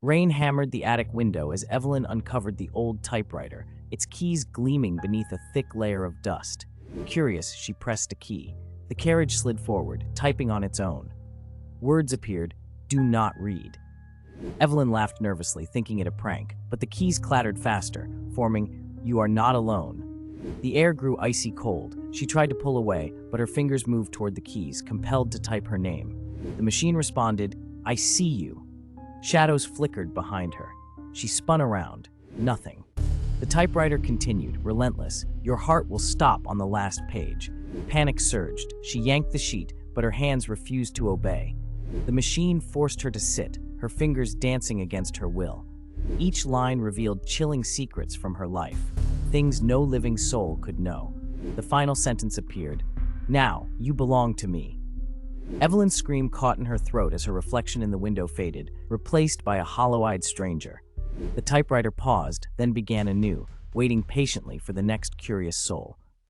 Rain hammered the attic window as Evelyn uncovered the old typewriter, its keys gleaming beneath a thick layer of dust. Curious, she pressed a key. The carriage slid forward, typing on its own. Words appeared, "Do not read." Evelyn laughed nervously, thinking it a prank, but the keys clattered faster, forming, "You are not alone." The air grew icy cold. She tried to pull away, but her fingers moved toward the keys, compelled to type her name. The machine responded, "I see you." Shadows flickered behind her. She spun around. Nothing. The typewriter continued, relentless. "Your heart will stop on the last page." Panic surged. She yanked the sheet, but her hands refused to obey. The machine forced her to sit, her fingers dancing against her will. Each line revealed chilling secrets from her life, things no living soul could know. The final sentence appeared, "Now, you belong to me." Evelyn's scream caught in her throat as her reflection in the window faded, replaced by a hollow-eyed stranger. The typewriter paused, then began anew, waiting patiently for the next curious soul.